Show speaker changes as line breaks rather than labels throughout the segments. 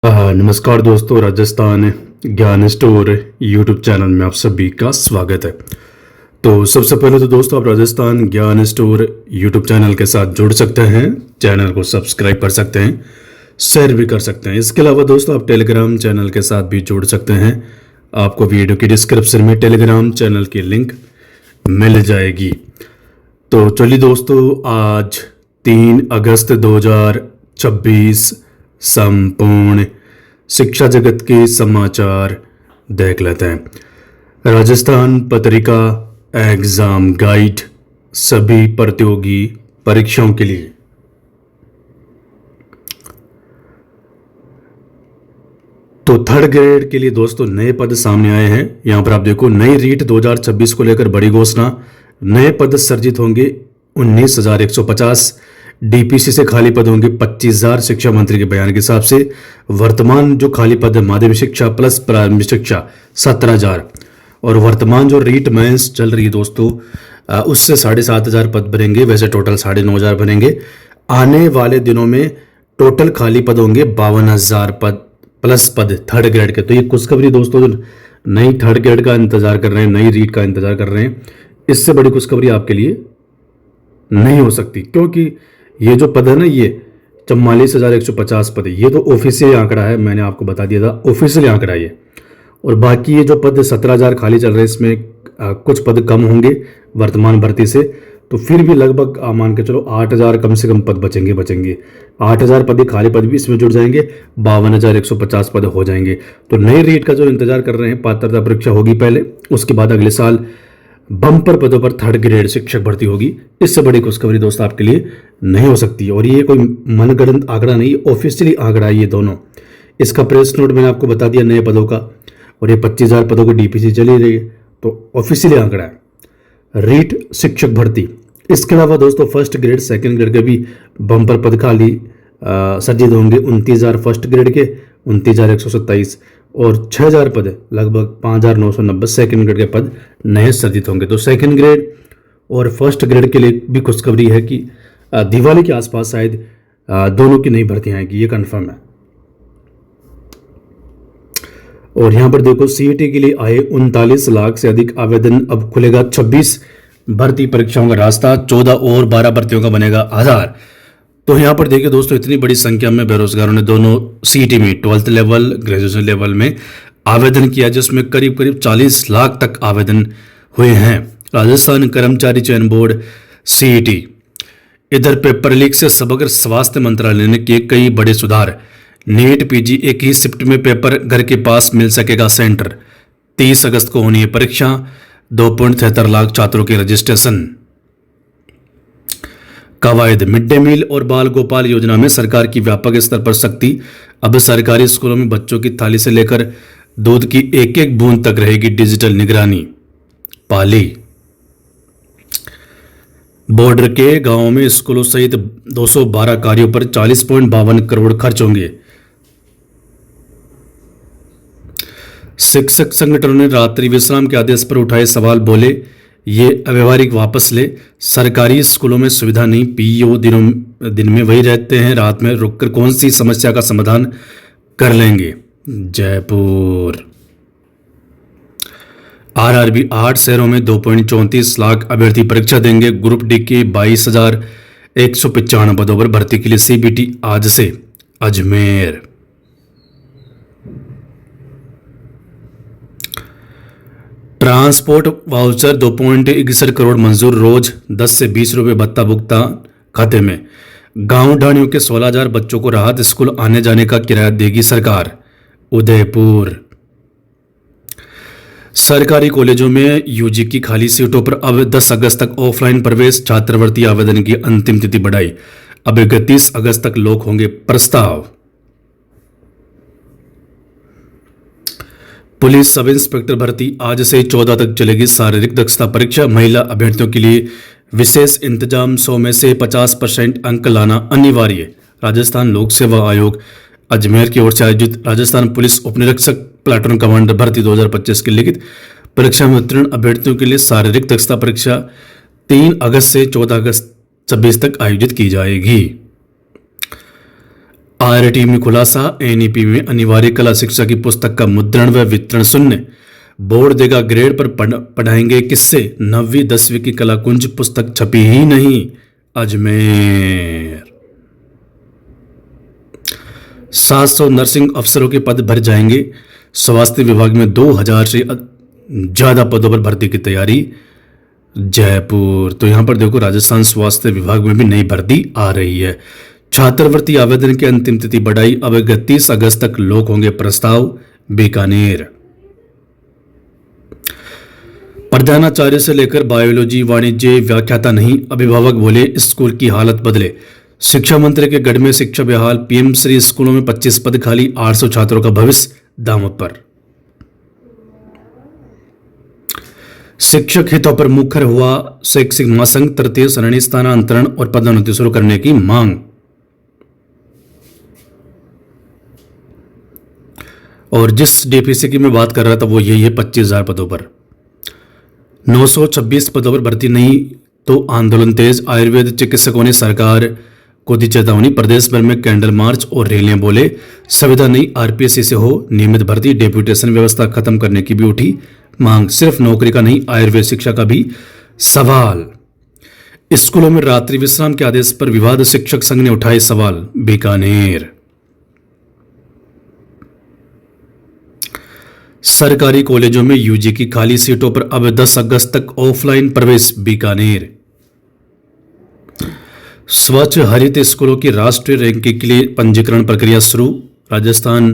नमस्कार दोस्तों, राजस्थान ज्ञान स्टोर यूट्यूब चैनल में आप सभी का स्वागत है। तो सबसे पहले तो दोस्तों, आप राजस्थान ज्ञान स्टोर यूट्यूब चैनल के साथ जुड़ सकते हैं, चैनल को सब्सक्राइब कर सकते हैं, शेयर भी कर सकते हैं। इसके अलावा दोस्तों, आप टेलीग्राम चैनल के साथ भी जुड़ सकते हैं। आपको वीडियो की डिस्क्रिप्शन में टेलीग्राम चैनल की लिंक मिल जाएगी। तो चलिए दोस्तों, आज 3 अगस्त 2026 संपूर्ण शिक्षा जगत के समाचार देख लेते हैं। राजस्थान पत्रिका एग्जाम गाइड सभी प्रतियोगी परीक्षाओं के लिए। तो थर्ड ग्रेड के लिए दोस्तों नए पद सामने आए हैं। यहां पर आप देखो, नई रीट 2026 को लेकर बड़ी घोषणा। नए पद सर्जित होंगे 19,150। डीपीसी से खाली पद होंगे 25,000 शिक्षा मंत्री के बयान के हिसाब से। वर्तमान जो खाली पद है माध्यमिक शिक्षा प्लस प्रारंभिक शिक्षा 17,000, और वर्तमान जो रीट मेंस चल रही है दोस्तों, उससे 7,500 पद भरेंगे। वैसे टोटल 9,500 बनेंगे। आने वाले दिनों में टोटल खाली पद होंगे 52,000 पद प्लस पद थर्ड ग्रेड के। तो ये खुशखबरी दोस्तों, जो नई थर्ड ग्रेड का इंतजार कर रहे हैं, नई रीट का इंतजार कर रहे हैं, इससे बड़ी खुशखबरी आपके लिए नहीं हो सकती, क्योंकि ये जो पद है ना, ये 44,150 पद है। ये तो ऑफिशियल आंकड़ा है, मैंने आपको बता दिया था, ऑफिशियल आंकड़ा ये। और बाकी ये जो पद 17,000 खाली चल रहे हैं, इसमें कुछ पद कम होंगे वर्तमान भर्ती से। तो फिर भी लगभग मान के चलो 8,000 कम से कम पद बचेंगे। 8,000 पद खाली पद भी इसमें जुड़ जाएंगे, 52,150 पद हो जाएंगे। तो नई रीट का जो इंतजार कर रहे हैं, पात्रता परीक्षा होगी पहले, उसके बाद अगले साल बम्पर पदों पर थर्ड ग्रेड शिक्षक भर्ती होगी। इससे बड़ी खुशखबरी दोस्तों आपके लिए नहीं हो सकती। और ये कोई मनगढ़ंत आंकड़ा नहीं, ऑफिशियली आंकड़ा है ये दोनों। इसका प्रेस नोट मैंने आपको बता दिया नए पदों का, और ये 25,000 पदों को डीपीसी चली रही है, तो ऑफिशियली आंकड़ा है रीट शिक्षक भर्ती। इसके अलावा दोस्तों, फर्स्ट ग्रेड सेकेंड ग्रेड के भी बम्पर पद खाली सर्जित होंगे। 29,000 फर्स्ट ग्रेड के, 29,127, और 6,000 पद लगभग 5,990 सेकेंड ग्रेड के पद नए सर्जित होंगे। तो सेकेंड ग्रेड और फर्स्ट ग्रेड के लिए भी खुशखबरी है कि दिवाली के आसपास शायद दोनों की नई भर्तियां आएगी, ये कंफर्म है। और यहां पर देखो, सीईटी के लिए आए 39 लाख से अधिक आवेदन। अब खुलेगा 26 भर्ती परीक्षाओं का रास्ता, 14 और 12 भर्तियों का बनेगा आधार। तो यहाँ पर देखिए दोस्तों, इतनी बड़ी संख्या में बेरोजगारों ने दोनों सीईटी में 12th लेवल ग्रेजुएशन लेवल में आवेदन किया, जिसमें करीब 40 लाख तक आवेदन हुए हैं। राजस्थान कर्मचारी चयन बोर्ड सीईटी। इधर पेपर लीक से समग्र स्वास्थ्य मंत्रालय ने किए कई बड़े सुधार। नीट पीजी एक ही शिफ्ट में पेपर घर के पास मिल सकेगा सेंटर। 30 अगस्त को होनी है परीक्षा। 2.73 लाख छात्रों के रजिस्ट्रेशन। कवायद मिड डे मील और बाल गोपाल योजना में सरकार की व्यापक स्तर पर सख्ती। अब सरकारी स्कूलों में बच्चों की थाली से लेकर दूध की एक एक बूंद तक रहेगी डिजिटल निगरानी। पाली। बॉर्डर के गांवों में स्कूलों सहित 212 कार्यों पर 40.52 करोड़ खर्च होंगे। शिक्षक संगठनों ने रात्रि विश्राम के आदेश पर उठाए सवाल, बोले ये अव्यवहारिक वापस ले। सरकारी स्कूलों में सुविधा नहीं, पीईओ दिन में वही रहते हैं, रात में रुककर कौन सी समस्या का समाधान कर लेंगे। जयपुर। आरआरबी 8 शहरों में 2.34 लाख अभ्यर्थी परीक्षा देंगे। ग्रुप डी के 22,195 पदों पर भर्ती के लिए सीबीटी आज से। अजमेर। ट्रांसपोर्ट वाउचर 2.61 करोड़ मंजूर। रोज 10 से 20 रुपये भत्ता भुगतान खाते में। गांव ढाणियों के 16,000 बच्चों को राहत। स्कूल आने जाने का किराया देगी सरकार। उदयपुर। सरकारी कॉलेजों में यूजी की खाली सीटों पर अब 10 अगस्त तक ऑफलाइन प्रवेश। छात्रवृत्ति आवेदन की अंतिम तिथि बढ़ाई। अब 31 अगस्त तक लोक होंगे प्रस्ताव। पुलिस सब इंस्पेक्टर भर्ती आज से 14 तक चलेगी शारीरिक दक्षता परीक्षा। महिला अभ्यर्थियों के लिए विशेष इंतजाम। 100 में से 50% अंक लाना अनिवार्य। राजस्थान लोक सेवा आयोग अजमेर की ओर से आयोजित राजस्थान पुलिस उपनिरीक्षक प्लाटून कमांडर भर्ती 2025 की लिखित परीक्षा में उत्तीर्ण अभ्यर्थियों के लिए शारीरिक दक्षता परीक्षा 3 अगस्त से 14 अगस्त 26 तक आयोजित की जाएगी। आरटी में खुलासा, एनईपी में अनिवार्य कला शिक्षा की पुस्तक का मुद्रण व वितरण शून्य। बोर्ड देगा ग्रेड पर पढ़ाएंगे किससे। 9वीं 10वीं की कला कुंज पुस्तक छपी ही नहीं। अजमेर। 700 नर्सिंग अफसरों के पद भर जाएंगे। स्वास्थ्य विभाग में 2000 से ज्यादा पदों पर भर्ती की तैयारी। जयपुर। तो यहां पर देखो राजस्थान स्वास्थ्य विभाग में भी नई भर्ती आ रही है। छात्रवृत्ति आवेदन की अंतिम तिथि बढ़ाई, अब 31 अगस्त तक लोक होंगे प्रस्ताव। बीकानेर। प्रधानाचार्य से लेकर बायोलॉजी वाणिज्य व्याख्याता नहीं, अभिभावक बोले स्कूल की हालत बदले। शिक्षा मंत्री के गढ़ में शिक्षा बेहाल, पीएम श्री स्कूलों में 25 पद खाली, 800 छात्रों का भविष्य दांव पर। शिक्षक हितों पर मुखर हुआ शैक्षिक महासंघ, तृतीय सरणी स्थानांतरण और पदोन्नति शुरू करने की मांग। और जिस डीपीसी की मैं बात कर रहा था वो यही है, 25,000 पदों पर। 926 पदों पर भर्ती नहीं तो आंदोलन तेज। आयुर्वेद चिकित्सकों ने सरकार को दी चेतावनी, प्रदेश भर में कैंडल मार्च और रैलियां, बोले संविदा नहीं आरपीएससी से हो नियमित भर्ती। डेप्यूटेशन व्यवस्था खत्म करने की भी उठी मांग। सिर्फ नौकरी का नहीं, आयुर्वेद शिक्षा का भी सवाल। स्कूलों में रात्रि विश्राम के आदेश पर विवाद, शिक्षक संघ ने उठाए सवाल। बीकानेर। सरकारी कॉलेजों में यूजी की खाली सीटों पर अब 10 अगस्त तक ऑफलाइन प्रवेश। बीकानेर। स्वच्छ हरित स्कूलों की राष्ट्रीय रैंकिंग के लिए पंजीकरण प्रक्रिया शुरू। राजस्थान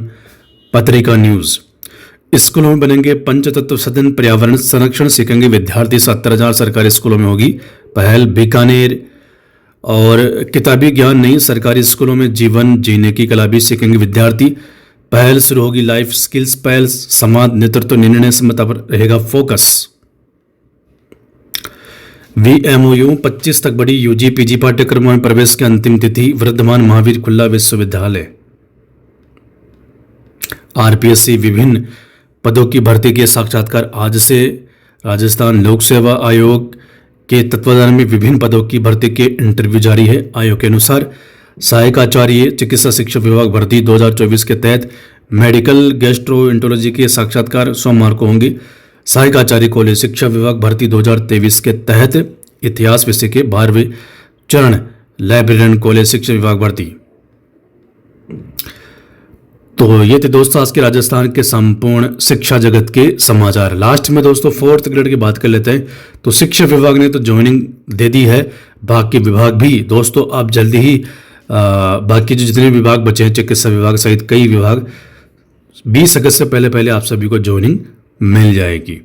पत्रिका न्यूज। स्कूलों में बनेंगे पंचतत्व सदन, पर्यावरण संरक्षण सीखेंगे विद्यार्थी। 70,000 सरकारी स्कूलों में होगी पहल। बीकानेर। और किताबी ज्ञान नहीं, सरकारी स्कूलों में जीवन जीने की कला भी सीखेंगे विद्यार्थी। पहल शुरू होगी लाइफ स्किल्स पहल। समाज नेतृत्व निर्णय क्षमता पर रहेगा फोकस। वीएमओयू 25 तक बढ़ी यूजी पीजी पाठ्यक्रमों में प्रवेश की अंतिम तिथि। वर्धमान महावीर खुला विश्वविद्यालय। आरपीएससी विभिन्न पदों की भर्ती के साक्षात्कार आज से। राजस्थान लोक सेवा आयोग के तत्वाधान में विभिन्न पदों की भर्ती के इंटरव्यू जारी है। आयोग के अनुसार सहायक आचार्य चिकित्सा शिक्षा विभाग भर्ती 2024 के तहत मेडिकल गैस्ट्रोएंटरोलॉजी के साक्षात्कार सोमवार को होंगे। सहायक आचार्य कॉलेज शिक्षा विभाग भर्ती 2023 के तहत इतिहास विषय के 12वें चरण। लाइब्रेरियन कॉलेज शिक्षा विभाग भर्ती। तो ये थे दोस्तों आज के राजस्थान के संपूर्ण शिक्षा जगत के समाचार। लास्ट में दोस्तों 4th ग्रेड की बात कर लेते हैं। तो शिक्षा विभाग ने तो ज्वाइनिंग दे दी है, बाकी विभाग भी दोस्तों आप जल्दी ही बाकी जो जितने विभाग बचे हैं, चिकित्सा विभाग सहित कई विभाग 20 अगस्त से पहले आप सभी को ज्वाइनिंग मिल जाएगी।